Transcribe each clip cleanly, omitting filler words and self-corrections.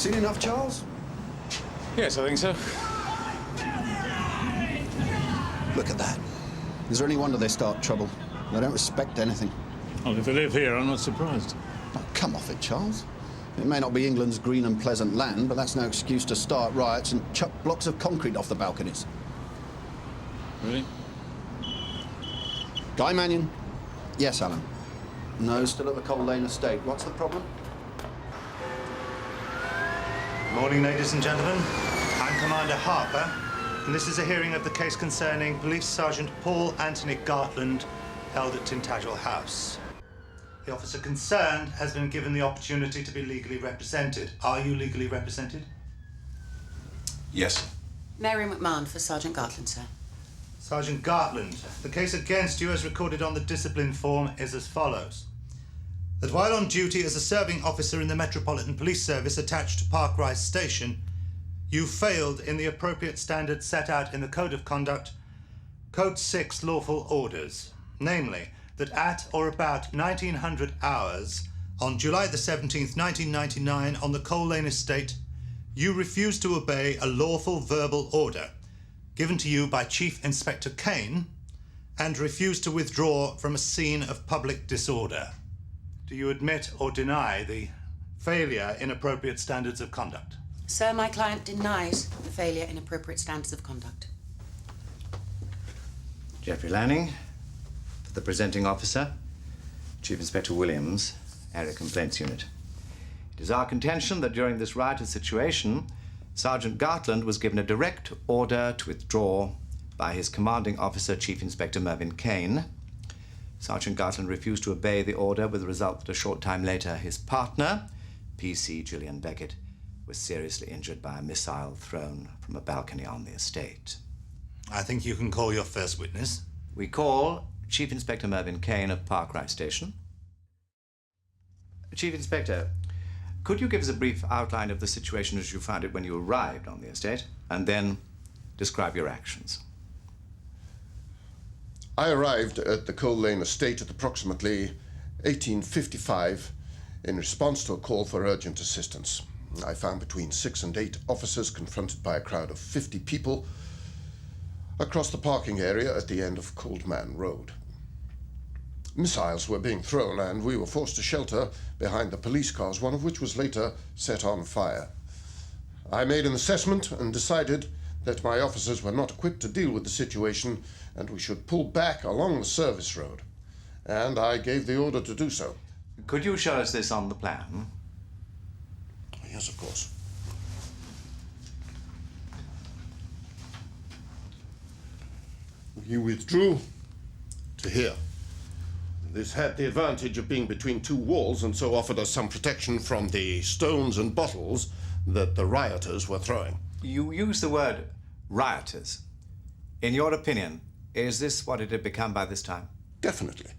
Seen enough, Charles? Yes, I think so. Look at that. Is there any wonder they start trouble? They don't respect anything. Well, if they live here, I'm not surprised. Oh, come off it, Charles. It may not be England's green and pleasant land, but that's no excuse to start riots and chuck blocks of concrete off the balconies. Really? Guy Mannion? Yes, Alan. No, still at the Coal Lane estate. What's the problem? Morning, ladies and gentlemen. I'm Commander Harper, and this is a hearing of the case concerning Police Sergeant Paul Anthony Gartland, held at Tintagel House. The officer concerned has been given the opportunity to be legally represented. Are you legally represented? Yes. Mary McMahon for Sergeant Gartland, sir. Sergeant Gartland, the case against you as recorded on the discipline form is as follows. That while on duty as a serving officer in the Metropolitan Police Service attached to Park Rise Station, you failed in the appropriate standards set out in the Code of Conduct, Code 6 lawful orders, namely, that at or about 1900 hours on July the 17th, 1999, on the Coal Lane estate, you refused to obey a lawful verbal order given to you by Chief Inspector Kane and refused to withdraw from a scene of public disorder. Do you admit or deny the failure in appropriate standards of conduct? Sir, my client denies the failure in appropriate standards of conduct. Geoffrey Lanning, for the presenting officer, Chief Inspector Williams, Area Complaints Unit. It is our contention that during this riotous situation, Sergeant Gartland was given a direct order to withdraw by his commanding officer, Chief Inspector Mervyn Kane. Sergeant Gartland refused to obey the order, with the result that a short time later his partner, PC Beckett, was seriously injured by a missile thrown from a balcony on the estate. I think you can call your first witness. We call Chief Inspector Mervyn Kane of Park Rise Station. Chief Inspector, could you give us a brief outline of the situation as you found it when you arrived on the estate, and then describe your actions? I arrived at the Coal Lane estate at approximately 1855 in response to a call for urgent assistance. I found between 6 and 8 officers confronted by a crowd of 50 people across the parking area at the end of Cold Man Road. Missiles were being thrown and we were forced to shelter behind the police cars, one of which was later set on fire. I made an assessment and decided that my officers were not equipped to deal with the situation and we should pull back along the service road. And I gave the order to do so. Could you show us this on the plan? Yes, of course. We withdrew to here. This had the advantage of being between two walls and so offered us some protection from the stones and bottles that the rioters were throwing. You use the word rioters. In your opinion, is this what it had become by this time? Definitely.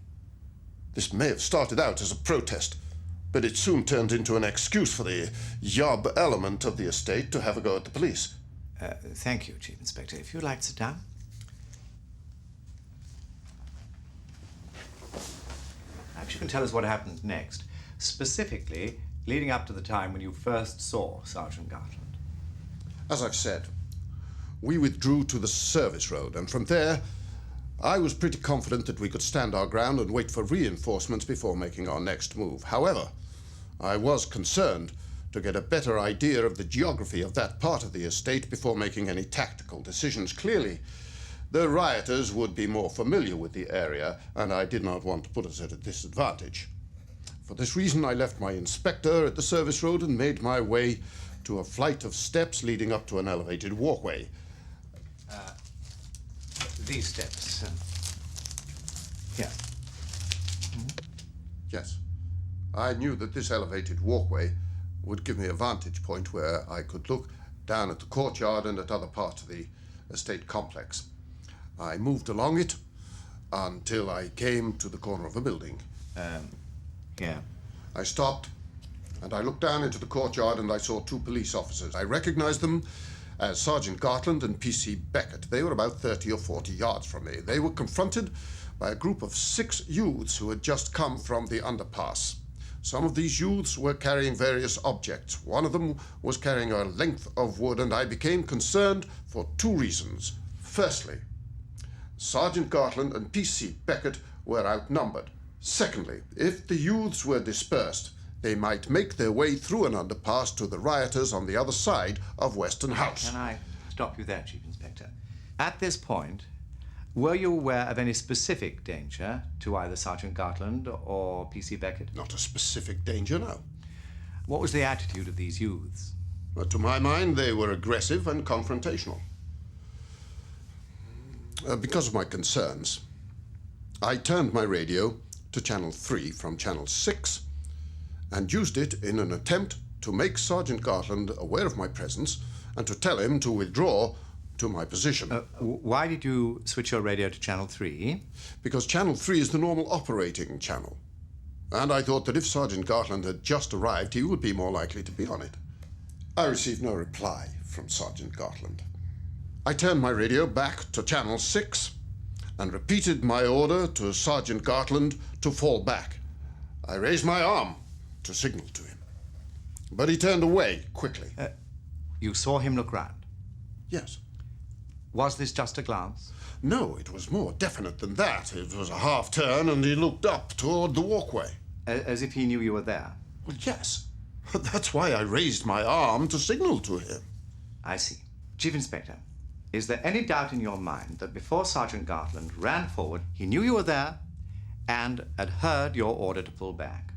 This may have started out as a protest, but it soon turned into an excuse for the yob element of the estate to have a go at the police. Thank you, Chief Inspector. If you'd like to sit down. Perhaps you can tell us what happened next, specifically leading up to the time when you first saw Sergeant Gartland. As I've said, we withdrew to the service road, and from there, I was pretty confident that we could stand our ground and wait for reinforcements before making our next move. However, I was concerned to get a better idea of the geography of that part of the estate before making any tactical decisions. Clearly, the rioters would be more familiar with the area, and I did not want to put us at a disadvantage. For this reason, I left my inspector at the service road and made my way to a flight of steps leading up to an elevated walkway. These steps. Here. Yes. I knew that this elevated walkway would give me a vantage point where I could look down at the courtyard and at other parts of the estate complex. I moved along it until I came to the corner of a building. Yeah. I stopped, and I looked down into the courtyard, and I saw two police officers. I recognized them as Sergeant Gartland and PC Beckett. They were about 30 or 40 yards from me. They were confronted by a group of 6 youths who had just come from the underpass. Some of these youths were carrying various objects. One of them was carrying a length of wood, and I became concerned for 2 reasons. Firstly, Sergeant Gartland and PC Beckett were outnumbered. Secondly, if the youths were dispersed, they might make their way through an underpass to the rioters on the other side of Western House. Can I stop you there, Chief Inspector? At this point, were you aware of any specific danger to either Sergeant Gartland or PC Beckett? Not a specific danger, no. What was the attitude of these youths? But to my mind, they were aggressive and confrontational. Because of my concerns, I turned my radio to Channel 3 from Channel 6 and used it in an attempt to make Sergeant Gartland aware of my presence and to tell him to withdraw to my position. Why did you switch your radio to Channel 3? Because Channel 3 is the normal operating channel. And I thought that if Sergeant Gartland had just arrived, he would be more likely to be on it. I received no reply from Sergeant Gartland. I turned my radio back to Channel 6 and repeated my order to Sergeant Gartland to fall back. I raised my arm to signal to him, but he turned away quickly. You saw him look round? Yes. Was this just a glance? No, it was more definite than that. It was a half turn, and he looked up toward the walkway. As if he knew you were there? Well, yes. That's why I raised my arm to signal to him. I see. Chief Inspector, is there any doubt in your mind that before Sergeant Gartland ran forward, he knew you were there and had heard your order to pull back?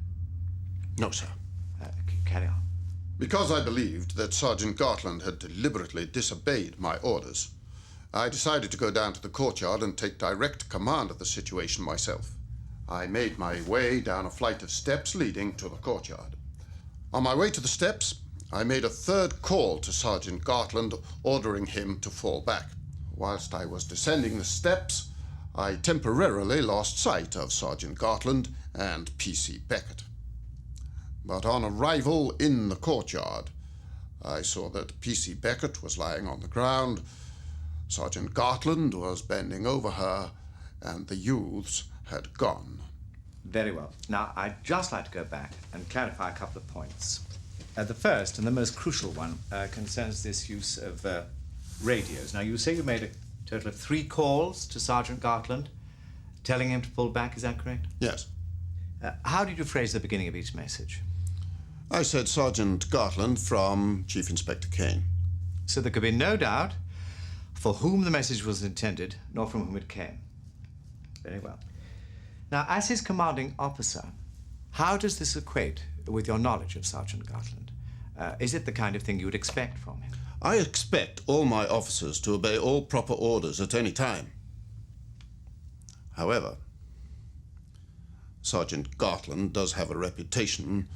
No, sir. Carry on. Because I believed that Sergeant Gartland had deliberately disobeyed my orders, I decided to go down to the courtyard and take direct command of the situation myself. I made my way down a flight of steps leading to the courtyard. On my way to the steps, I made a third call to Sergeant Gartland, ordering him to fall back. Whilst I was descending the steps, I temporarily lost sight of Sergeant Gartland and PC Beckett. But on arrival in the courtyard, I saw that PC Beckett was lying on the ground, Sergeant Gartland was bending over her, and the youths had gone. Very well. Now, I'd just like to go back and clarify a couple of points. The first and the most crucial one concerns this use of radios. Now, you say you made a total of 3 calls to Sergeant Gartland, telling him to pull back, is that correct? Yes. How did you phrase the beginning of each message? I said Sergeant Gartland from Chief Inspector Kane. So there could be no doubt for whom the message was intended, nor from whom it came. Very well. Now, as his commanding officer, how does this equate with your knowledge of Sergeant Gartland? Is it the kind of thing you would expect from him? I expect all my officers to obey all proper orders at any time. However, Sergeant Gartland does have a reputation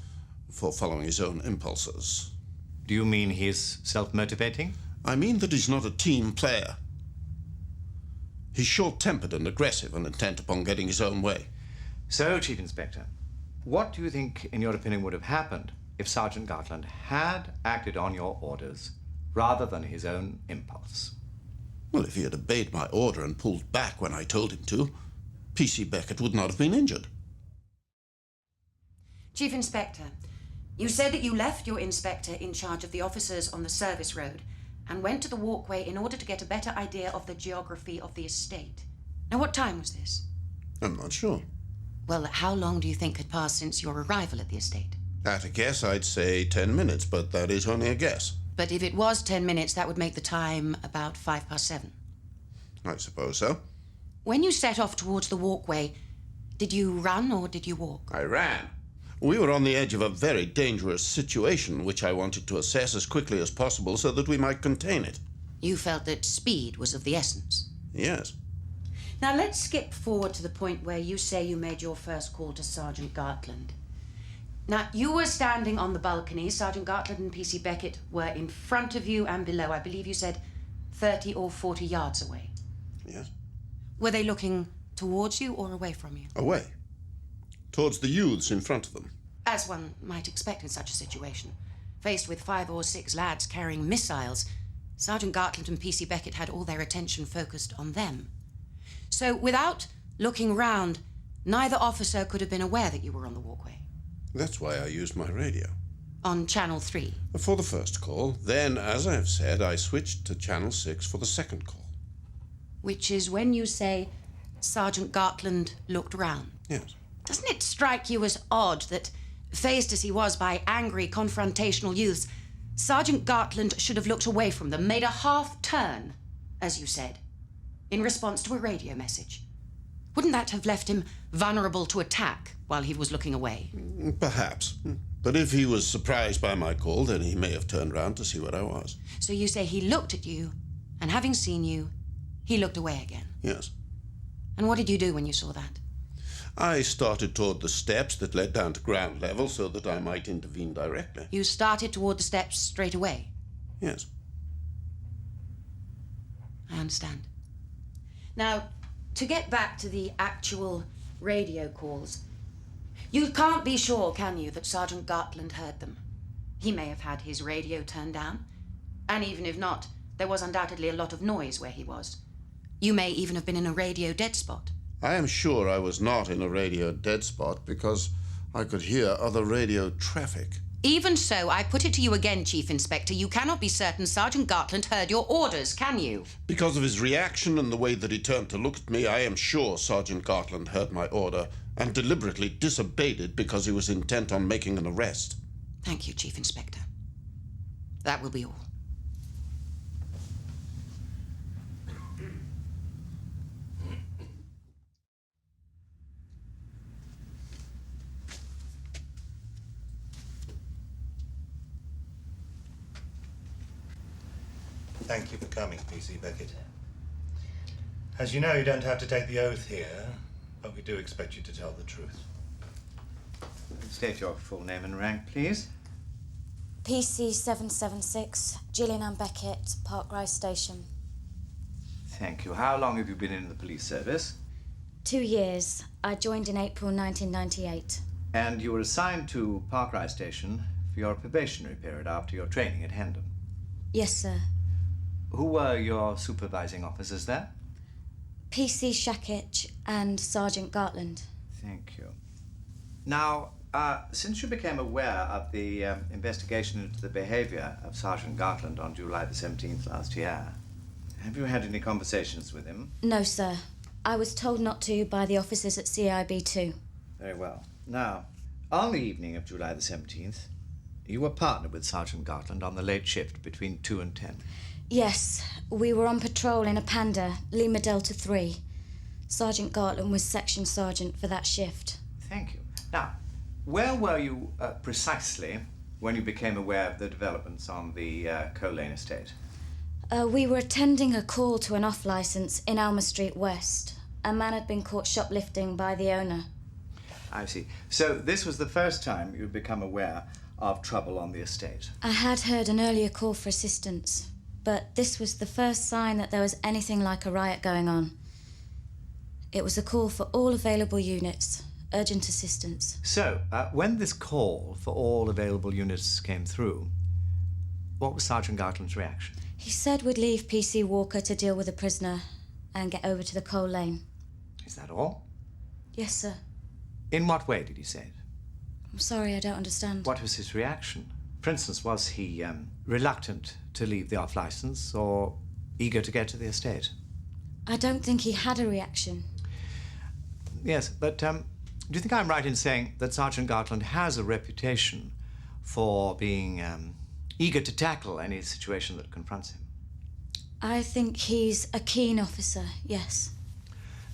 for following his own impulses. Do you mean he's self-motivating? I mean that he's not a team player. He's short-tempered and aggressive and intent upon getting his own way. So, Chief Inspector, what do you think, in your opinion, would have happened if Sergeant Gartland had acted on your orders rather than his own impulse? Well, if he had obeyed my order and pulled back when I told him to, PC Beckett would not have been injured. Chief Inspector, you said that you left your inspector in charge of the officers on the service road and went to the walkway in order to get a better idea of the geography of the estate. Now, what time was this? I'm not sure. Well, how long do you think had passed since your arrival at the estate? At a guess, I'd say 10 minutes, but that is only a guess. But if it was 10 minutes, that would make the time about 7:05. I suppose so. When you set off towards the walkway, did you run or did you walk? I ran. We were on the edge of a very dangerous situation, which I wanted to assess as quickly as possible so that we might contain it. You felt that speed was of the essence? Yes. Now, let's skip forward to the point where you say you made your first call to Sergeant Gartland. Now, you were standing on the balcony. Sergeant Gartland and PC Beckett were in front of you and below. I believe you said 30 or 40 yards away. Yes? Were they looking towards you or away from you? Away. Towards the youths in front of them. As one might expect in such a situation. Faced with 5 or 6 lads carrying missiles, Sergeant Gartland and PC Beckett had all their attention focused on them. So, without looking round, neither officer could have been aware that you were on the walkway. That's why I used my radio. On Channel 3. For the first call. Then, as I have said, I switched to Channel 6 for the second call. Which is when you say Sergeant Gartland looked round. Yes. Doesn't it strike you as odd that, faced as he was by angry, confrontational youths, Sergeant Gartland should have looked away from them, made a half-turn, as you said, in response to a radio message? Wouldn't that have left him vulnerable to attack while he was looking away? Perhaps. But if he was surprised by my call, then he may have turned round to see where I was. So you say he looked at you, and having seen you, he looked away again? Yes. And what did you do when you saw that? I started toward the steps that led down to ground level so that I might intervene directly. You started toward the steps straight away? Yes. I understand. Now, to get back to the actual radio calls, you can't be sure, can you, that Sergeant Gartland heard them? He may have had his radio turned down, and even if not, there was undoubtedly a lot of noise where he was. You may even have been in a radio dead spot. I am sure I was not in a radio dead spot because I could hear other radio traffic. Even so, I put it to you again, Chief Inspector, you cannot be certain Sergeant Gartland heard your orders, can you? Because of his reaction and the way that he turned to look at me, I am sure Sergeant Gartland heard my order and deliberately disobeyed it because he was intent on making an arrest. Thank you, Chief Inspector. That will be all. Thank you for coming, PC Beckett. As you know, you don't have to take the oath here, but we do expect you to tell the truth. State your full name and rank, please. PC 776, Gillian Ann Beckett, Park Rise Station. Thank you. How long have you been in the police service? 2 years. I joined in April 1998. And you were assigned to Park Rise Station for your probationary period after your training at Hendon. Yes, sir. Who were your supervising officers there? PC Shackich and Sergeant Gartland. Thank you. Now, since you became aware of the investigation into the behavior of Sergeant Gartland on July the 17th last year, have you had any conversations with him? No, sir. I was told not to by the officers at CIB2. Very well. Now, on the evening of July the 17th, you were partnered with Sergeant Gartland on the late shift between 2 and 10. Yes, we were on patrol in a Panda, Lima Delta 3. Sergeant Gartland was section sergeant for that shift. Thank you. Now, where were you precisely when you became aware of the developments on the Coal Lane estate? We were attending a call to an off-licence in Alma Street West. A man had been caught shoplifting by the owner. I see. So this was the first time you'd become aware of trouble on the estate? I had heard an earlier call for assistance, but this was the first sign that there was anything like a riot going on. It was a call for all available units, urgent assistance. So, when this call for all available units came through, what was Sergeant Gartland's reaction? He said we'd leave PC Walker to deal with the prisoner and get over to the Coal Lane. Is that all? Yes, sir. In what way did he say it? I'm sorry, I don't understand. What was his reaction? For instance, was he reluctant to leave the off-licence or eager to get to the estate? I don't think he had a reaction. Yes, but do you think I'm right in saying that Sergeant Gartland has a reputation for being eager to tackle any situation that confronts him? I think he's a keen officer, yes.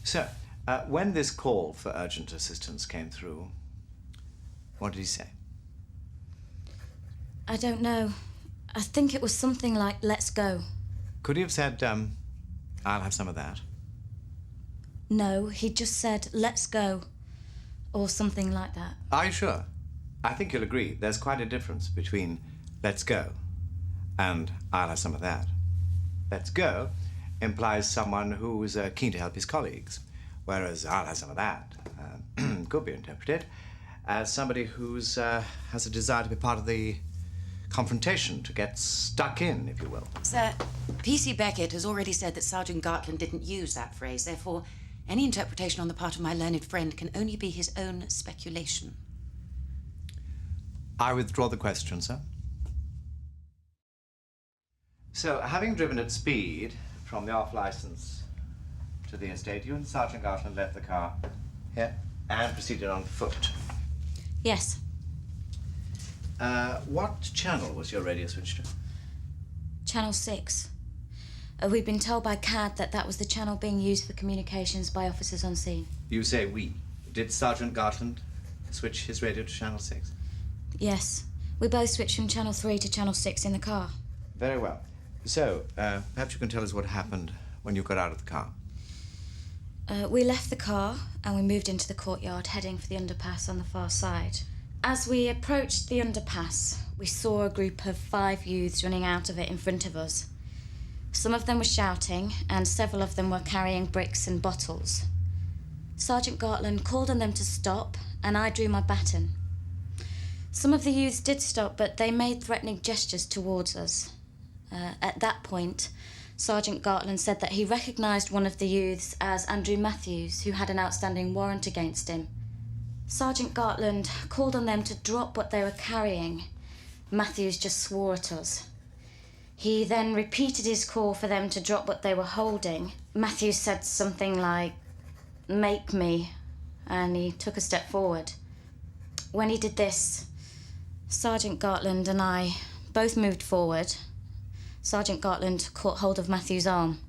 So, when this call for urgent assistance came through, what did he say? I don't know. I think it was something like, let's go. Could he have said, I'll have some of that? No, he just said, let's go, or something like that. Are you sure? I think you'll agree there's quite a difference between let's go and I'll have some of that. let's go implies someone who's keen to help his colleagues, whereas I'll have some of that. Could be interpreted as somebody who's has a desire to be part of the confrontation, to get stuck in, if you will. Sir, PC Beckett has already said that Sergeant Gartland didn't use that phrase. Therefore, any interpretation on the part of my learned friend can only be his own speculation. I withdraw the question, sir. So, having driven at speed from the off-license to the estate, you and Sergeant Gartland left the car here and proceeded on foot. Yes. What channel was your radio switched to? Channel 6. We'd been told by CAD that that was the channel being used for communications by officers on scene. You say we. Did Sergeant Gartland switch his radio to channel 6? Yes. We both switched from Channel 3 to Channel 6 in the car. Very well. So, perhaps you can tell us what happened when you got out of the car. We left the car and we moved into the courtyard, heading for the underpass on the far side. As we approached the underpass, we saw a group of 5 youths running out of it in front of us. Some of them were shouting, and several of them were carrying bricks and bottles. Sergeant Gartland called on them to stop, and I drew my baton. Some of the youths did stop, but they made threatening gestures towards us. At that point, Sergeant Gartland said that he recognised one of the youths as Andrew Matthews, who had an outstanding warrant against him. Sergeant Gartland called on them to drop what they were carrying. Matthews just swore at us. He then repeated his call for them to drop what they were holding. Matthews said something like, "Make me," and he took a step forward. When he did this, Sergeant Gartland and I both moved forward. Sergeant Gartland caught hold of Matthews' arm,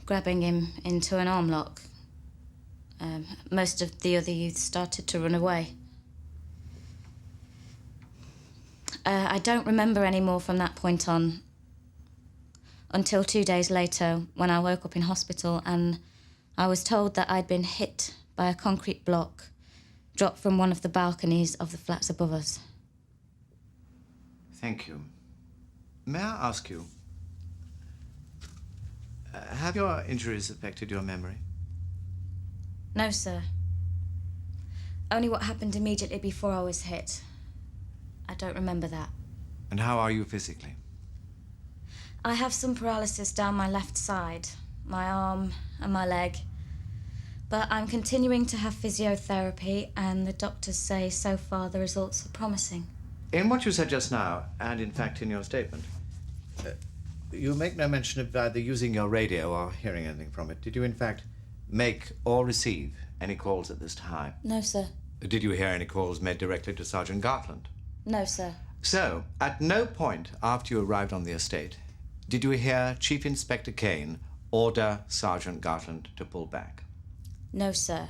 grabbing him into an arm lock. Most of the other youths started to run away. I don't remember any more from that point on, until 2 days later when I woke up in hospital and I was told that I'd been hit by a concrete block dropped from one of the balconies of the flats above us. Thank you. May I ask you, have your injuries affected your memory? No, sir. Only what happened immediately before I was hit. I don't remember that. And how are you physically? I have some paralysis down my left side, my arm and my leg. But I'm continuing to have physiotherapy, and the doctors say so far the results are promising. In what you said just now, and in fact in your statement, you make no mention of either using your radio or hearing anything from it. Did you in fact make or receive any calls at this time? No, sir. Did you hear any calls made directly to Sergeant Gartland? No, sir. So, at no point after you arrived on the estate did you hear Chief Inspector Kane order Sergeant Gartland to pull back? No, sir.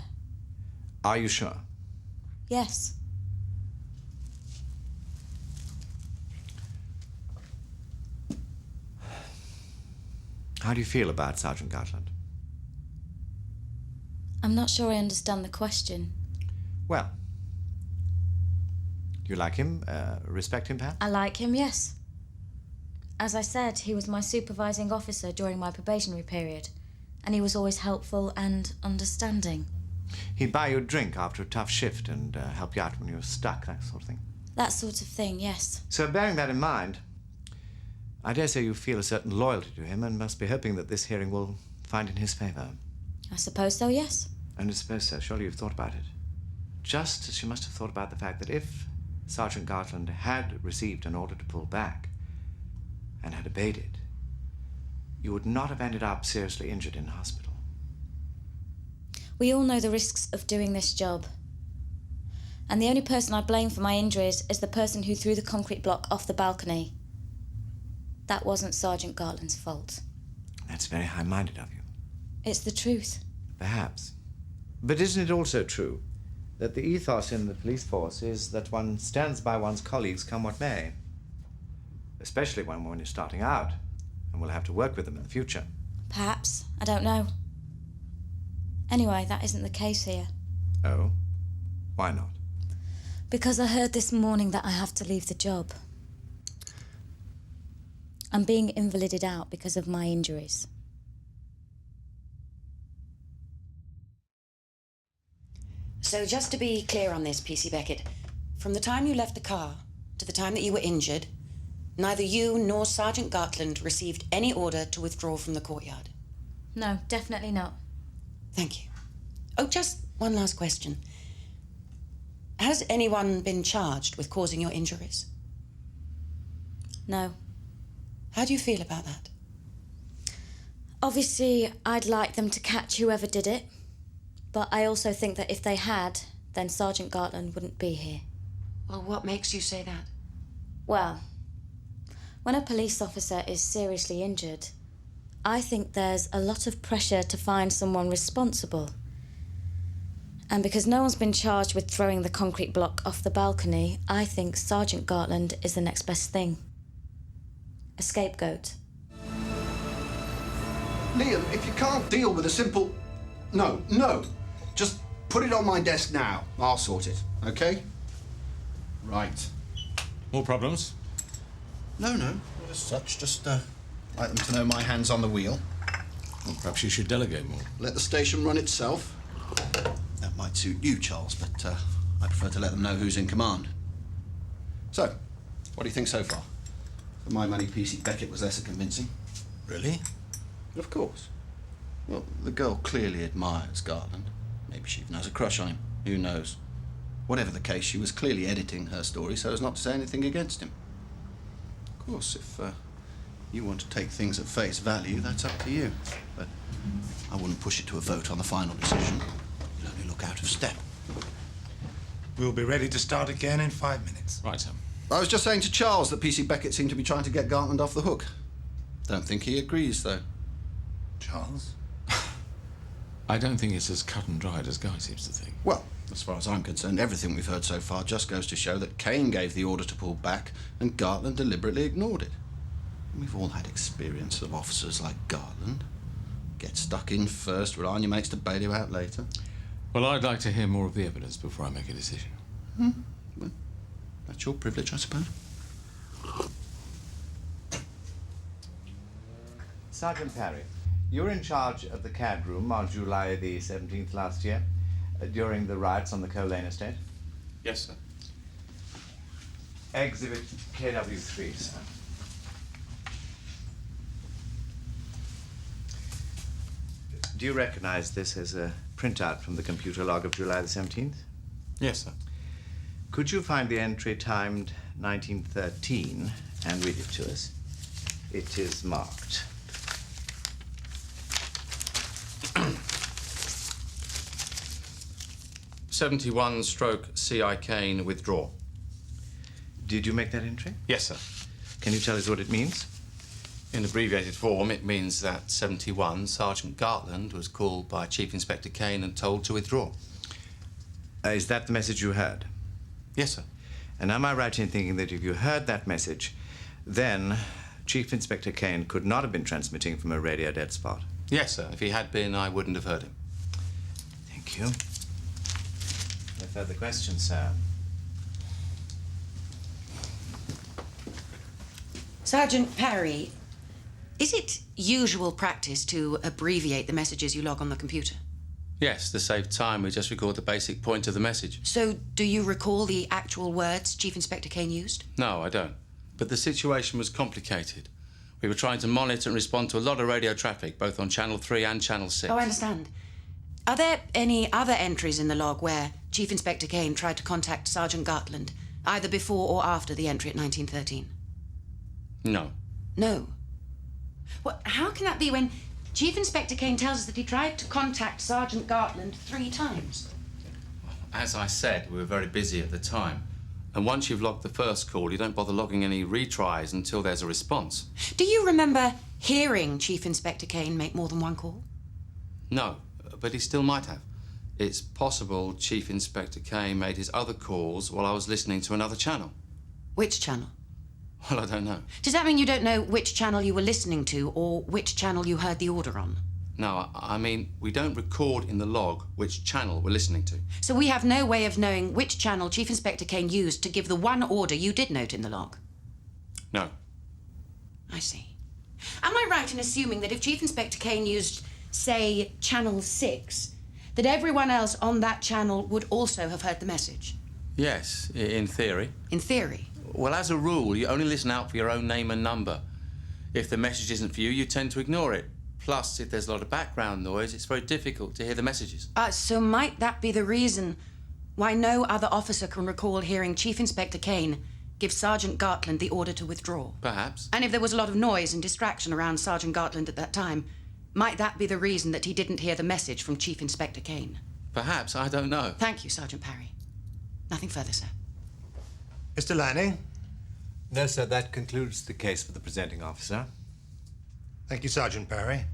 Are you sure? Yes. How do you feel about Sergeant Gartland? I'm not sure I understand the question. Well, do you like him? Respect him, perhaps? I like him, yes. As I said, he was my supervising officer during my probationary period, and he was always helpful and understanding. He'd buy you a drink after a tough shift and help you out when you were stuck, that sort of thing. That sort of thing, yes. So, bearing that in mind, I dare say you feel a certain loyalty to him and must be hoping that this hearing will find in his favour. I suppose so, yes. And I suppose so. Surely you've thought about it. Just as you must have thought about the fact that if Sergeant Gartland had received an order to pull back and had obeyed it, you would not have ended up seriously injured in hospital. We all know the risks of doing this job. And the only person I blame for my injuries is the person who threw the concrete block off the balcony. That wasn't Sergeant Gartland's fault. That's very high-minded of you. It's the truth. Perhaps. But isn't it also true that the ethos in the police force is that one stands by one's colleagues come what may? Especially when you're starting out and will have to work with them in the future. Perhaps. I don't know. Anyway, that isn't the case here. Oh? Why not? Because I heard this morning that I have to leave the job. I'm being invalided out because of my injuries. So just to be clear on this, PC Beckett, from the time you left the car to the time that you were injured, neither you nor Sergeant Gartland received any order to withdraw from the courtyard? No, definitely not. Thank you. Oh, just one last question. Has anyone been charged with causing your injuries? No. How do you feel about that? Obviously, I'd like them to catch whoever did it, but I also think that if they had, then Sergeant Gartland wouldn't be here. Well, what makes you say that? Well, when a police officer is seriously injured, I think there's a lot of pressure to find someone responsible. And because no one's been charged with throwing the concrete block off the balcony, I think Sergeant Gartland is the next best thing. A scapegoat. Liam, if you can't deal with a simple... No. Just put it on my desk now. I'll sort it, okay? Right. More problems? No, not as such. Just like them to know my hand's on the wheel. Well, perhaps you should delegate more. Let the station run itself. That might suit you, Charles, but I prefer to let them know who's in command. So, what do you think so far? For my money, PC Beckett was less convincing. Really? Of course. Well, the girl clearly admires Gartland. Maybe she even has a crush on him. Who knows? Whatever the case, she was clearly editing her story so as not to say anything against him. Of course, if you want to take things at face value, that's up to you. But I wouldn't push it to a vote on the final decision. You'll only look out of step. We'll be ready to start again in 5 minutes. Right, sir. I was just saying to Charles that PC Beckett seemed to be trying to get Gartland off the hook. Don't think he agrees, though. Charles? I don't think it's as cut and dried as Guy seems to think. Well, as far as I'm concerned, everything we've heard so far just goes to show that Kane gave the order to pull back and Gartland deliberately ignored it. We've all had experience of officers like Gartland. Get stuck in first, rely on your mates to bail you out later. Well, I'd like to hear more of the evidence before I make a decision. Well, that's your privilege, I suppose. Sergeant Parry, you were in charge of the CAD room on July the 17th last year, during the riots on the Coal Lane estate? Yes, sir. Exhibit KW3, sir. Do you recognize this as a printout from the computer log of July the 17th? Yes, sir. Could you find the entry timed 1913 and read it to us? It is marked. '71/CI Kane withdraw. Did you make that entry? Yes, sir. Can you tell us what it means? In abbreviated form, it means that 71 Sergeant Gartland was called by Chief Inspector Kane and told to withdraw. Is that the message you heard? Yes, sir. And am I right in thinking that if you heard that message, then Chief Inspector Kane could not have been transmitting from a radio dead spot? Yes, sir. If he had been, I wouldn't have heard him. Thank you. No further questions, sir. Sergeant Parry, is it usual practice to abbreviate the messages you log on the computer? Yes, to save time, we just record the basic point of the message. So, do you recall the actual words Chief Inspector Kane used? No, I don't. But the situation was complicated. We were trying to monitor and respond to a lot of radio traffic, both on Channel 3 and Channel 6. Oh, I understand. Are there any other entries in the log where Chief Inspector Kane tried to contact Sergeant Gartland, either before or after the entry at 1913? No. No. Well, how can that be when Chief Inspector Kane tells us that he tried to contact Sergeant Gartland 3 times? As I said, we were very busy at the time. And once you've logged the first call, you don't bother logging any retries until there's a response. Do you remember hearing Chief Inspector Kane make more than one call? No, but he still might have. It's possible Chief Inspector Kane made his other calls while I was listening to another channel. Which channel? Well, I don't know. Does that mean you don't know which channel you were listening to or which channel you heard the order on? No, I mean, we don't record in the log which channel we're listening to. So we have no way of knowing which channel Chief Inspector Kane used to give the one order you did note in the log? No. I see. Am I right in assuming that if Chief Inspector Kane used, say, Channel 6, that everyone else on that channel would also have heard the message? Yes, in theory. In theory? Well, as a rule, you only listen out for your own name and number. If the message isn't for you, you tend to ignore it. Plus, if there's a lot of background noise, it's very difficult to hear the messages. So might that be the reason why no other officer can recall hearing Chief Inspector Kane give Sergeant Gartland the order to withdraw? Perhaps. And if there was a lot of noise and distraction around Sergeant Gartland at that time, might that be the reason that he didn't hear the message from Chief Inspector Kane? Perhaps, I don't know. Thank you, Sergeant Parry. Nothing further, sir. Mr. Lanning? No, sir, that concludes the case for the presenting officer. Thank you, Sergeant Parry.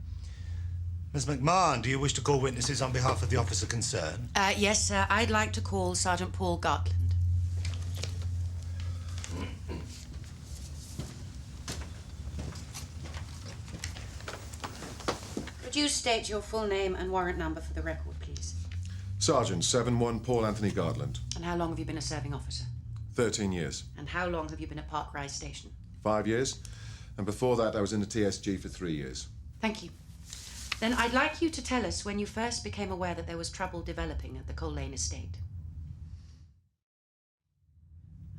Miss McMahon, do you wish to call witnesses on behalf of the officer concerned? Yes, sir. I'd like to call Sergeant Paul Gartland. Could you state your full name and warrant number for the record, please? Sergeant 7-1 Paul Anthony Gartland. And how long have you been a serving officer? 13 years. And how long have you been at Park Rise Station? 5 years. And before that, I was in the TSG for 3 years. Thank you. Then I'd like you to tell us when you first became aware that there was trouble developing at the Coal Lane estate.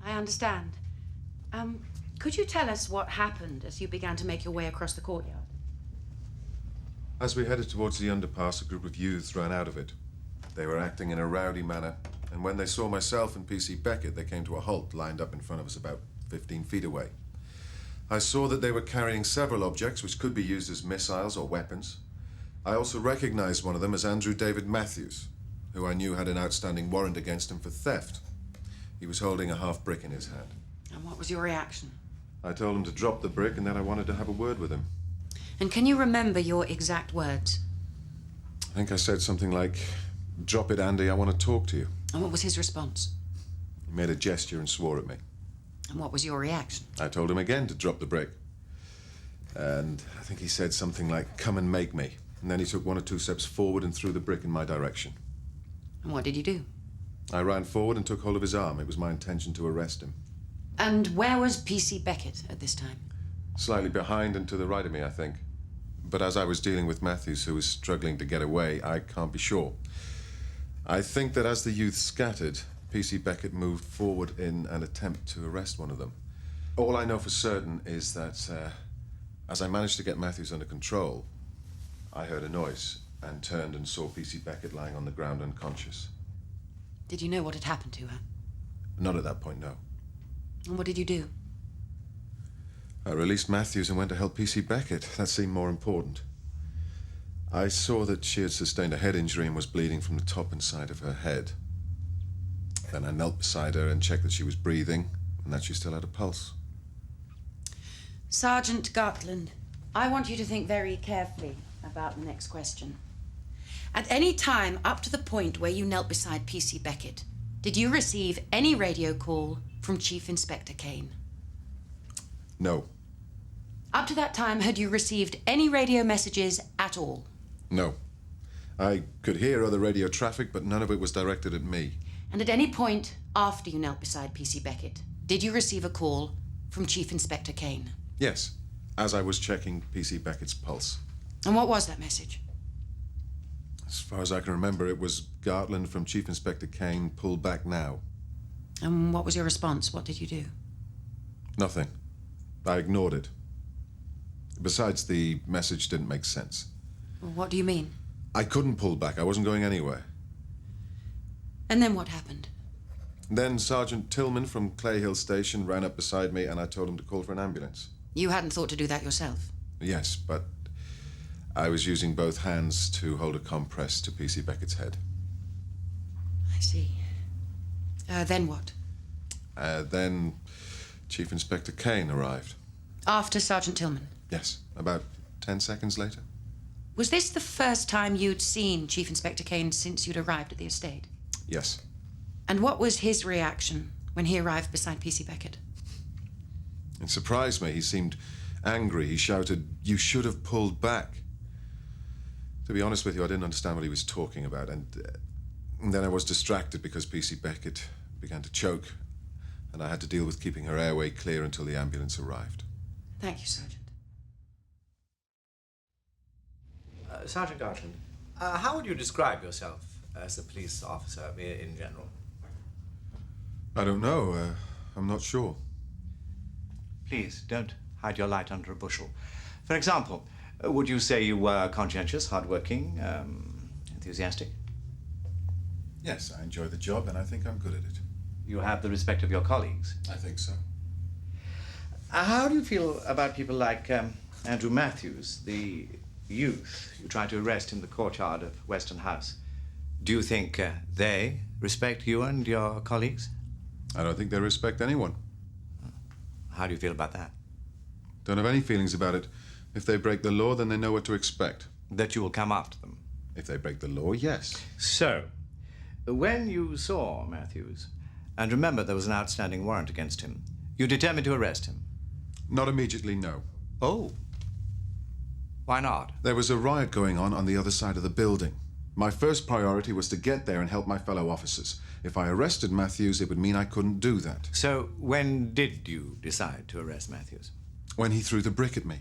I understand. Could you tell us what happened as you began to make your way across the courtyard? As we headed towards the underpass, a group of youths ran out of it. They were acting in a rowdy manner, and when they saw myself and PC Beckett, they came to a halt, lined up in front of us about 15 feet away. I saw that they were carrying several objects which could be used as missiles or weapons. I also recognized one of them as Andrew David Matthews, who I knew had an outstanding warrant against him for theft. He was holding a half brick in his hand. And what was your reaction? I told him to drop the brick and that I wanted to have a word with him. And can you remember your exact words? I think I said something like, "Drop it, Andy, I want to talk to you." And what was his response? He made a gesture and swore at me. And what was your reaction? I told him again to drop the brick. And I think he said something like, "Come and make me." And then he took 1 or 2 steps forward and threw the brick in my direction. And what did you do? I ran forward and took hold of his arm. It was my intention to arrest him. And where was PC Beckett at this time? Slightly behind and to the right of me, I think. But as I was dealing with Matthews, who was struggling to get away, I can't be sure. I think that as the youth scattered, PC Beckett moved forward in an attempt to arrest one of them. All I know for certain is that as I managed to get Matthews under control, I heard a noise and turned and saw PC Beckett lying on the ground unconscious. Did you know what had happened to her? Not at that point, no. And what did you do? I released Matthews and went to help PC Beckett. That seemed more important. I saw that she had sustained a head injury and was bleeding from the top and side of her head. Then I knelt beside her and checked that she was breathing and that she still had a pulse. Sergeant Gartland, I want you to think very carefully about the next question. At any time up to the point where you knelt beside PC Beckett, did you receive any radio call from Chief Inspector Kane? No. Up to that time, had you received any radio messages at all? No. I could hear other radio traffic, but none of it was directed at me. And at any point after you knelt beside PC Beckett, did you receive a call from Chief Inspector Kane? Yes, as I was checking PC Beckett's pulse. And what was that message? As far as I can remember, it was Gartland from Chief Inspector Kane, pull back now. And what was your response? What did you do? Nothing. I ignored it. Besides, the message didn't make sense. What do you mean? I couldn't pull back. I wasn't going anywhere. And then what happened? Then Sergeant Tillman from Clay Hill Station ran up beside me and I told him to call for an ambulance. You hadn't thought to do that yourself? Yes, but I was using both hands to hold a compress to PC Beckett's head. I see. Then what? Then Chief Inspector Kane arrived. After Sergeant Tillman? Yes, about 10 seconds later. Was this the first time you'd seen Chief Inspector Kane since you'd arrived at the estate? Yes. And what was his reaction when he arrived beside PC Beckett? It surprised me. He seemed angry. He shouted, "You should have pulled back." To be honest with you, I didn't understand what he was talking about, and then I was distracted because PC Beckett began to choke, and I had to deal with keeping her airway clear until the ambulance arrived. Thank you, Sergeant. Sergeant Garfield, how would you describe yourself as a police officer in general? I don't know. I'm not sure. Please, don't hide your light under a bushel. For example, would you say you were conscientious, hardworking, enthusiastic? Yes, I enjoy the job and I think I'm good at it. You have the respect of your colleagues? I think so. How do you feel about people like Andrew Matthews, the youth you tried to arrest in the courtyard of Western House? Do you think they respect you and your colleagues? I don't think they respect anyone. How do you feel about that? Don't have any feelings about it. If they break the law, then they know what to expect. That you will come after them? If they break the law, yes. So, when you saw Matthews, and remember there was an outstanding warrant against him, you determined to arrest him? Not immediately, no. Oh. Why not? There was a riot going on the other side of the building. My first priority was to get there and help my fellow officers. If I arrested Matthews, it would mean I couldn't do that. So, when did you decide to arrest Matthews? When he threw the brick at me.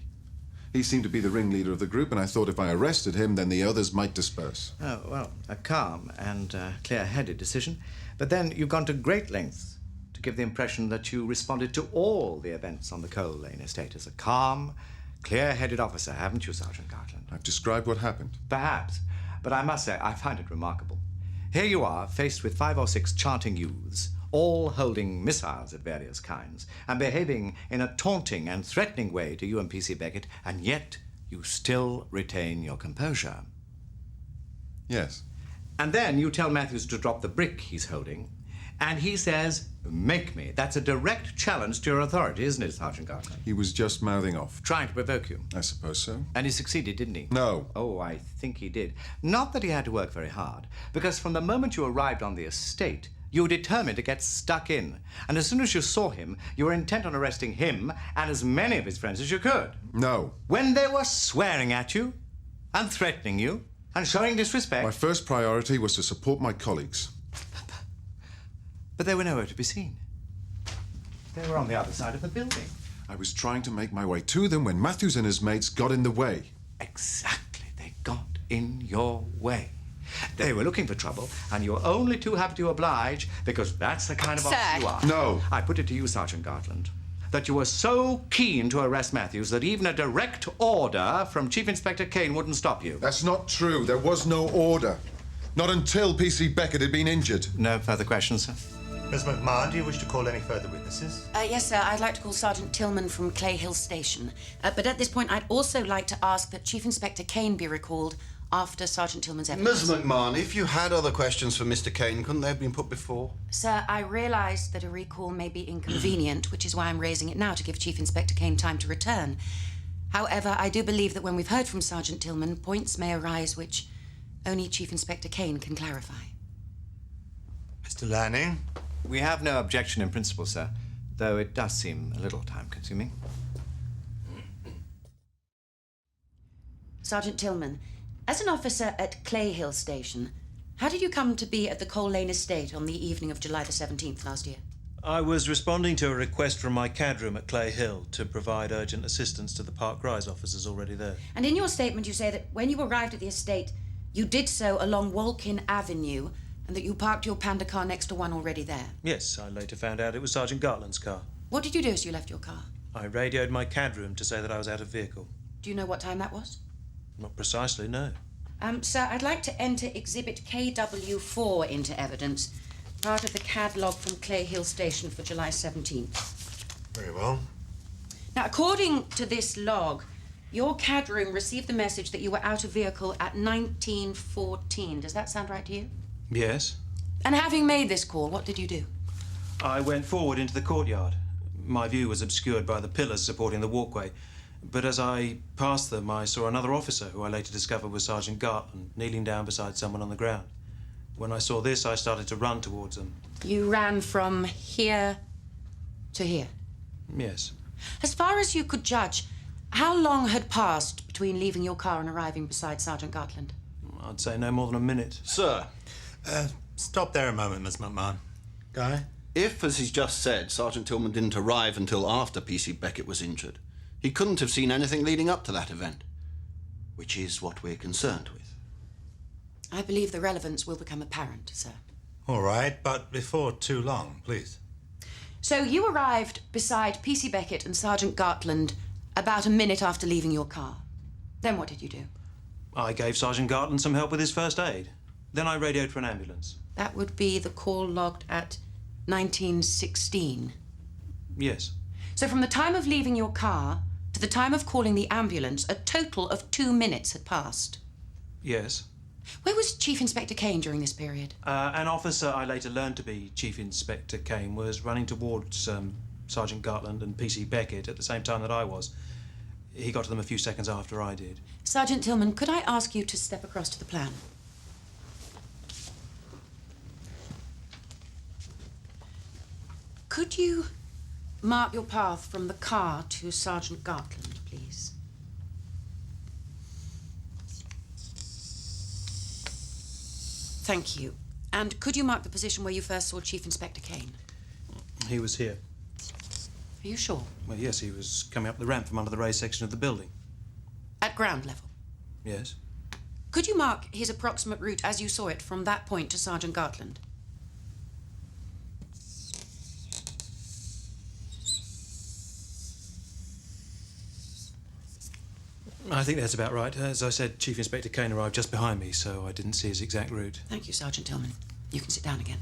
He seemed to be the ringleader of the group, and I thought if I arrested him, then the others might disperse. Oh, well, a calm and clear-headed decision. But then you've gone to great lengths to give the impression that you responded to all the events on the Coal Lane estate as a calm, clear-headed officer, haven't you, Sergeant Garfield? I've described what happened. Perhaps. But I must say, I find it remarkable. Here you are, faced with 5 or 6 chanting youths, all holding missiles of various kinds, and behaving in a taunting and threatening way to you and PC Beckett, and yet you still retain your composure. Yes. And then you tell Matthews to drop the brick he's holding, and he says, "Make me." That's a direct challenge to your authority, isn't it, Sergeant Garfield? He was just mouthing off. Trying to provoke you. I suppose so. And he succeeded, didn't he? No. Oh, I think he did. Not that he had to work very hard, because from the moment you arrived on the estate, you were determined to get stuck in. And as soon as you saw him, you were intent on arresting him and as many of his friends as you could. No. When they were swearing at you and threatening you and showing disrespect. My first priority was to support my colleagues. But they were nowhere to be seen. They were on the other side of the building. I was trying to make my way to them when Matthews and his mates got in the way. Exactly. They got in your way. They were looking for trouble, and you were only too happy to oblige because that's the kind of officer you are. No. I put it to you, Sergeant Garfield, that you were so keen to arrest Matthews that even a direct order from Chief Inspector Kane wouldn't stop you. That's not true. There was no order. Not until PC Beckett had been injured. No further questions, sir? Ms. McMahon, do you wish to call any further witnesses? Yes, sir. I'd like to call Sergeant Tillman from Clay Hill Station. But at this point, I'd also like to ask that Chief Inspector Kane be recalled after Sergeant Tillman's evidence. Ms. McMahon, if you had other questions for Mr. Kane, couldn't they have been put before? Sir, I realise that a recall may be inconvenient, which is why I'm raising it now to give Chief Inspector Kane time to return. However, I do believe that when we've heard from Sergeant Tillman, points may arise which only Chief Inspector Kane can clarify. Mr. Lanning? We have no objection in principle, sir, though it does seem a little time-consuming. Sergeant Tillman, as an officer at Clay Hill Station, how did you come to be at the Coal Lane Estate on the evening of July the 17th last year? I was responding to a request from my CAD room at Clay Hill to provide urgent assistance to the Park Rise officers already there. And in your statement you say that when you arrived at the estate, you did so along Walkin Avenue and that you parked your Panda car next to one already there. Yes, I later found out it was Sergeant Gartland's car. What did you do as you left your car? I radioed my CAD room to say that I was out of vehicle. Do you know what time that was? Not precisely, no. Sir, I'd like to enter Exhibit KW4 into evidence, part of the CAD log from Clay Hill Station for July 17th. Very well. Now, according to this log, your CAD room received the message that you were out of vehicle at 19:14. Does that sound right to you? Yes. And having made this call, what did you do? I went forward into the courtyard. My view was obscured by the pillars supporting the walkway, but as I passed them, I saw another officer, who I later discovered was Sergeant Gartland, kneeling down beside someone on the ground. When I saw this, I started to run towards them. You ran from here to here? Yes. As far as you could judge, how long had passed between leaving your car and arriving beside Sergeant Gartland? I'd say no more than a minute. Sir, Stop there a moment, Miss McMahon. Guy? if, as he's just said, Sergeant Tillman didn't arrive until after PC Beckett was injured, he couldn't have seen anything leading up to that event. Which which is what we're concerned with. I believe the relevance will become apparent, sir. All right, but before too long, please. So you arrived beside PC Beckett and Sergeant Gartland about a minute after leaving your car. Then what did you do? I gave Sergeant Gartland some help with his first aid. Then I radioed for an ambulance. That would be the call logged at 1916. Yes. So from the time of leaving your car to the time of calling the ambulance, a total of 2 minutes had passed. Yes. Where was Chief Inspector Kane during this period? An officer I later learned to be Chief Inspector Kane was running towards Sergeant Gartland and PC Beckett at the same time that I was. He got to them a few seconds after I did. Sergeant Tillman, could I ask you to step across to the plan? Could you mark your path from the car to Sergeant Gartland, please? Thank you. And could you mark the position where you first saw Chief Inspector Kane? He was here. Are you sure? Well, yes, he was coming up the ramp from under the raised section of the building. At ground level? Yes. Could you mark his approximate route as you saw it from that point to Sergeant Gartland? I think that's about right. As I said, Chief Inspector Kane arrived just behind me, so I didn't see his exact route. Thank you, Sergeant Tillman. You can sit down again.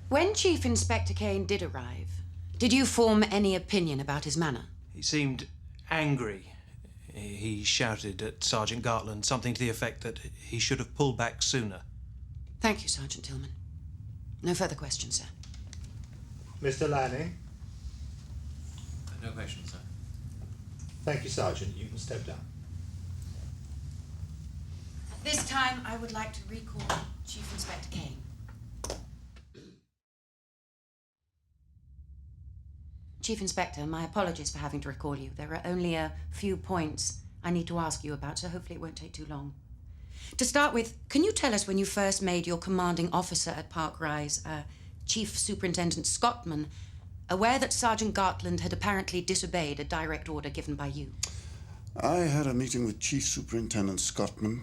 When Chief Inspector Kane did arrive, did you form any opinion about his manner? He seemed angry. He shouted at Sergeant Gartland something to the effect that he should have pulled back sooner. Thank you, Sergeant Tillman. No further questions, sir. Mr. Lanning? No questions, sir. Thank you, Sergeant. You can step down. This time, I would like to recall Chief Inspector Kane. Chief Inspector, my apologies for having to recall you. There are only a few points I need to ask you about, so hopefully it won't take too long. To start with, can you tell us when you first made your commanding officer at Park Rise, Chief Superintendent Scottman, aware that Sergeant Gartland had apparently disobeyed a direct order given by you? I had a meeting with Chief Superintendent Scottman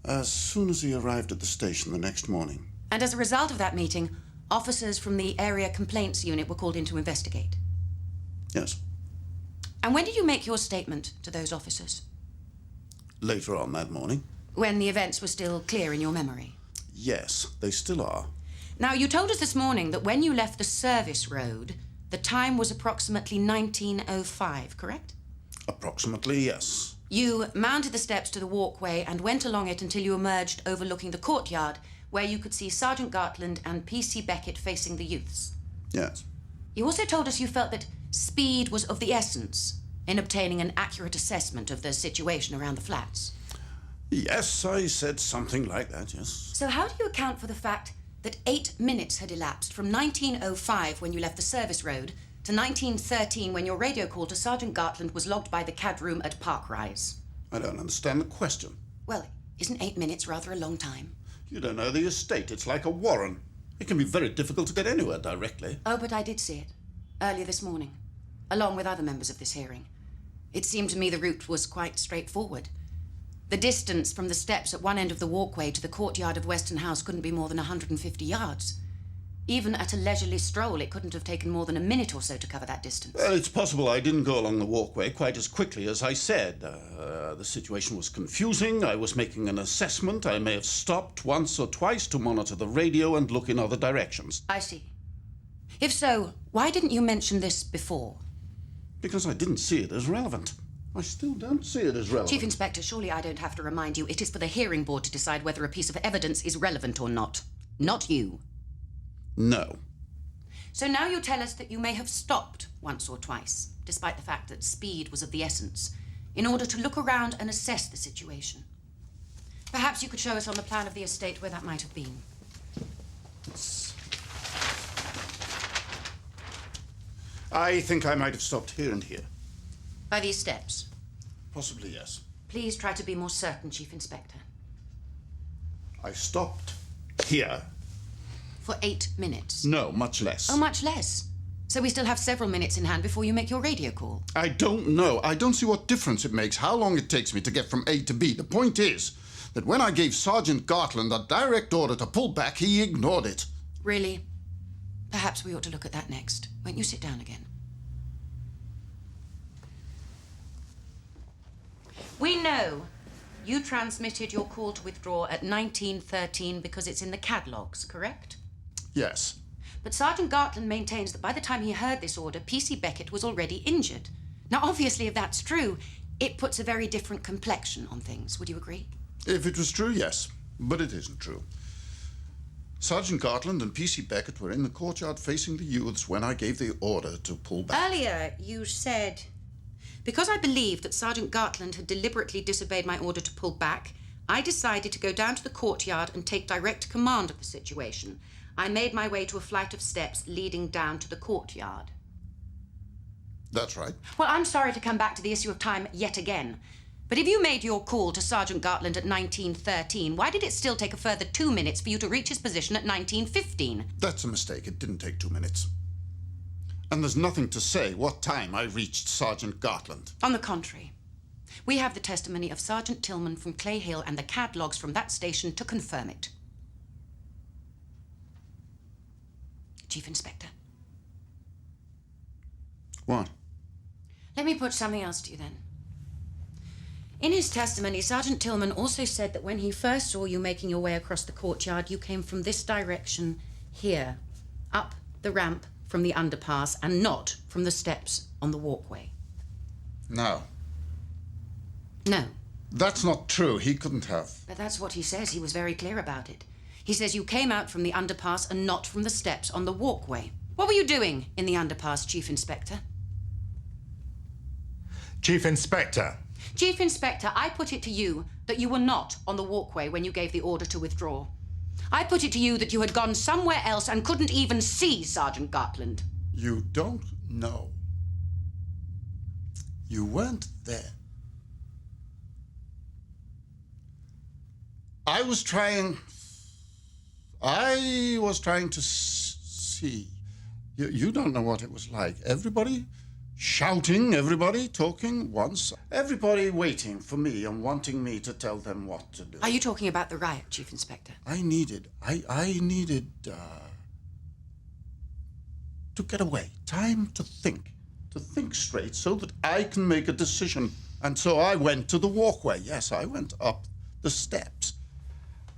as soon as he arrived at the station the next morning. And as a result of that meeting, officers from the Area Complaints Unit were called in to investigate? Yes. And when did you make your statement to those officers? Later on that morning. When the events were still clear in your memory? Yes, they still are. Now, you told us this morning that when you left the service road, the time was approximately 19:05, correct? Approximately, yes. You mounted the steps to the walkway and went along it until you emerged overlooking the courtyard, where you could see Sergeant Gartland and PC Beckett facing the youths. Yes. You also told us you felt that speed was of the essence in obtaining an accurate assessment of the situation around the flats. Yes, I said something like that, yes. So how do you account for the fact that 8 minutes had elapsed from 19:05 when you left the service road to 19:13 when your radio call to Sergeant Gartland was logged by the CAD room at Park Rise? I don't understand the question. Well, isn't 8 minutes rather a long time? You don't know the estate. It's like a warren. It can be very difficult to get anywhere directly. Oh, but I did see it. Earlier this morning. Along with other members of this hearing. It seemed to me the route was quite straightforward. The distance from the steps at one end of the walkway to the courtyard of Weston House couldn't be more than 150 yards. Even at a leisurely stroll, it couldn't have taken more than a minute or so to cover that distance. Well, it's possible I didn't go along the walkway quite as quickly as I said. The situation was confusing. I was making an assessment. I may have stopped once or twice to monitor the radio and look in other directions. I see. If so, why didn't you mention this before? Because I didn't see it as relevant. I still don't see it as relevant. Chief Inspector, surely I don't have to remind you it is for the hearing board to decide whether a piece of evidence is relevant or not. Not you. No. So now you tell us that you may have stopped once or twice, despite the fact that speed was of the essence, in order to look around and assess the situation. Perhaps you could show us on the plan of the estate where that might have been. I think I might have stopped here and here. By these steps? Possibly, yes. Please try to be more certain, Chief Inspector. I stopped here. For 8 minutes? No, much less. Oh, much less. So we still have several minutes in hand before you make your radio call. I don't know. I don't see what difference it makes how long it takes me to get from A to B. The point is that when I gave Sergeant Gartland a direct order to pull back, he ignored it. Really? Perhaps we ought to look at that next. Won't you sit down again? We know you transmitted your call to withdraw at 1913 because it's in the catalogues, correct? Yes. But Sergeant Gartland maintains that by the time he heard this order, PC Beckett was already injured. Now, obviously, if that's true, it puts a very different complexion on things. Would you agree? If it was true, yes. But it isn't true. Sergeant Gartland and PC Beckett were in the courtyard facing the youths when I gave the order to pull back. Earlier, you said, because I believed that Sergeant Gartland had deliberately disobeyed my order to pull back, I decided to go down to the courtyard and take direct command of the situation. I made my way to a flight of steps leading down to the courtyard. That's right. Well, I'm sorry to come back to the issue of time yet again. But if you made your call to Sergeant Gartland at 1913, why did it still take a further 2 minutes for you to reach his position at 1915? That's a mistake. It didn't take 2 minutes. And there's nothing to say what time I reached Sergeant Gartland. On the contrary, we have the testimony of Sergeant Tillman from Clay Hill and the CAD logs from that station to confirm it. Chief Inspector. What? Let me put something else to you then. In his testimony, Sergeant Tillman also said that when he first saw you making your way across the courtyard, you came from this direction here, up the ramp from the underpass, and not from the steps on the walkway. No. No. That's not true. He couldn't have. But that's what he says. He was very clear about it. He says you came out from the underpass and not from the steps on the walkway. What were you doing in the underpass, Chief Inspector? Chief Inspector. Chief Inspector, I put it to you that you were not on the walkway when you gave the order to withdraw. I put it to you that you had gone somewhere else and couldn't even see Sergeant Gartland. You don't know. You weren't there. I was trying to see. You don't know what it was like. Everybody shouting, everybody talking once, everybody waiting for me and wanting me to tell them what to do. Are you talking about the riot, Chief Inspector? I needed to get away, time to think straight so that I can make a decision. And so I went to the walkway. Yes, I went up the steps.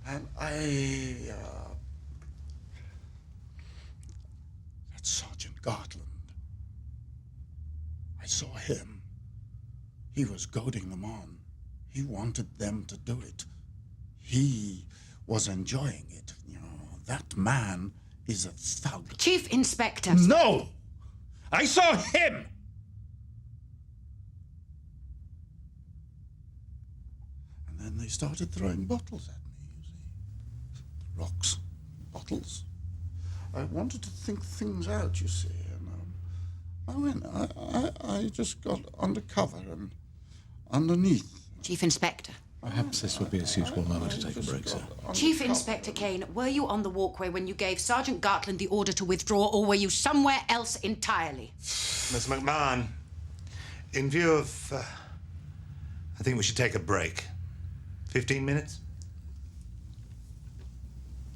And that's Sergeant Gartland. I saw him. He was goading them on. He wanted them to do it. He was enjoying it. You know, that man is a thug. Chief Inspector. No! I saw him! And then they started throwing bottles at me, you see. Rocks, bottles. I wanted to think things out, you see. I just got undercover and underneath. Chief Inspector. Perhaps this would be a suitable moment to take a break, sir. Chief Inspector Kane, were you on the walkway when you gave Sergeant Gartland the order to withdraw, or were you somewhere else entirely? Miss McMahon, in view of... I think we should take a break. 15 minutes?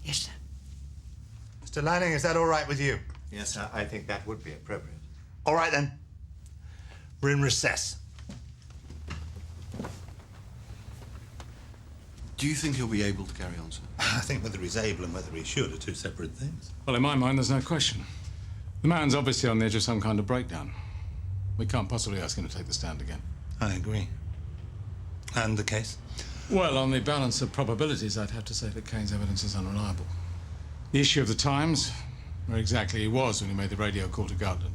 Yes, sir. Mr. Lanning, is that all right with you? Yes, I think that would be appropriate. All right, then. We're in recess. Do you think he'll be able to carry on, sir? I think whether he's able and whether he should are two separate things. Well, in my mind, there's no question. The man's obviously on the edge of some kind of breakdown. We can't possibly ask him to take the stand again. I agree. And the case? Well, on the balance of probabilities, I'd have to say that Kane's evidence is unreliable. The issue of the times, where exactly he was when he made the radio call to Gartland.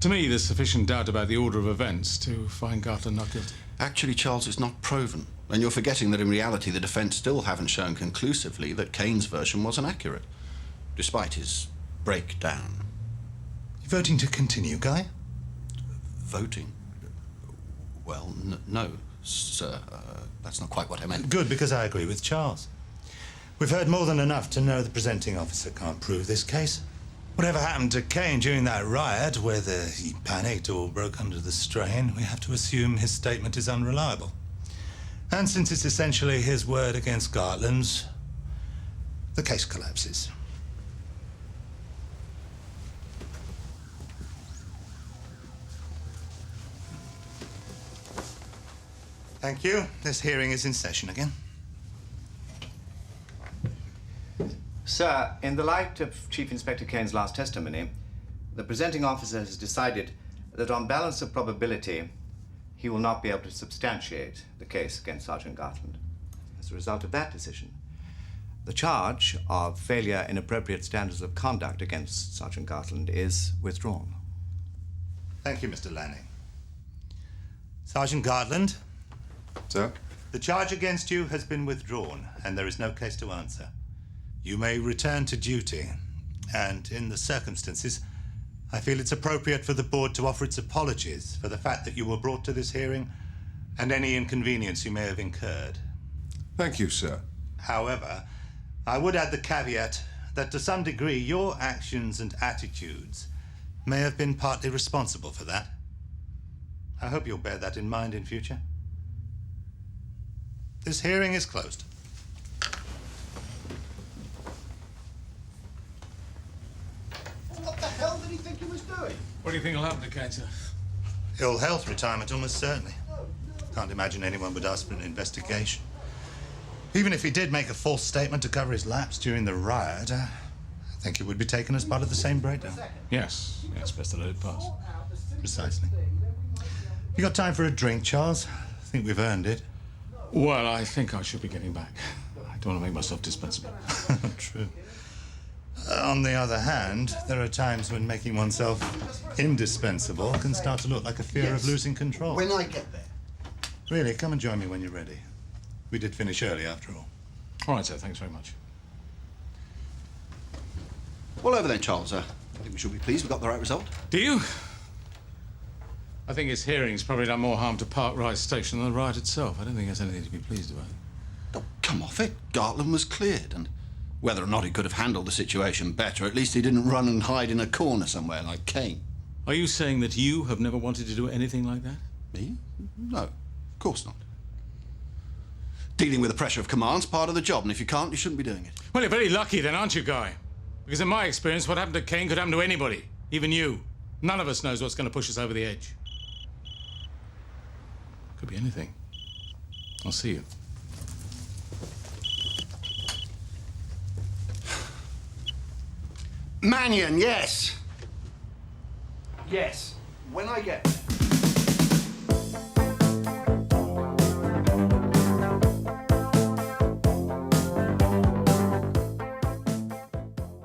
To me, there's sufficient doubt about the order of events to find Gartland not guilty. Actually, Charles, it's not proven. And you're forgetting that in reality the defence still haven't shown conclusively that Kane's version wasn't accurate, despite his breakdown. You voting to continue, Guy? Voting? Well, no, sir. That's not quite what I meant. Good, because I agree with Charles. We've heard more than enough to know the presenting officer can't prove this case. Whatever happened to Kane during that riot, whether he panicked or broke under the strain, we have to assume his statement is unreliable. And since it's essentially his word against Gartland's, the case collapses. Thank you. This hearing is in session again. Sir, in the light of Chief Inspector Kane's last testimony, the presenting officer has decided that on balance of probability, he will not be able to substantiate the case against Sergeant Gartland. As a result of that decision, the charge of failure in appropriate standards of conduct against Sergeant Gartland is withdrawn. Thank you, Mr. Lanning. Sergeant Gartland? Sir? The charge against you has been withdrawn, and there is no case to answer. You may return to duty, and in the circumstances, I feel it's appropriate for the board to offer its apologies for the fact that you were brought to this hearing and any inconvenience you may have incurred. Thank you, sir. However, I would add the caveat that to some degree your actions and attitudes may have been partly responsible for that. I hope you'll bear that in mind in future. This hearing is closed. What the hell did he think he was doing? What do you think will happen to Kane, sir? Ill health retirement, almost certainly. Can't imagine anyone would ask for an investigation. Even if he did make a false statement to cover his lapse during the riot, I think it would be taken as part of the same breakdown. Yes, best to let it pass. Precisely. You got time for a drink, Charles? I think we've earned it. Well, I think I should be getting back. I don't want to make myself dispensable. True. On the other hand, there are times when making oneself indispensable can start to look like a fear of losing control. When I get there. Really, come and join me when you're ready. We did finish early, after all. All right, sir, thanks very much. All over then, Charles. I think we should be pleased we got the right result. Do you? I think his hearing's probably done more harm to Park Rise Station than the riot itself. I don't think there's anything to be pleased about. Oh, come off it. Gartland was cleared, and whether or not he could have handled the situation better, at least he didn't run and hide in a corner somewhere like Kane. Are you saying that you have never wanted to do anything like that? Me? No, of course not. Dealing with the pressure of command's part of the job, and if you can't, you shouldn't be doing it. Well, you're very lucky then, aren't you, Guy? Because in my experience, what happened to Kane could happen to anybody, even you. None of us knows what's going to push us over the edge. Could be anything. I'll see you. Mannion, yes. Yes, when I get there.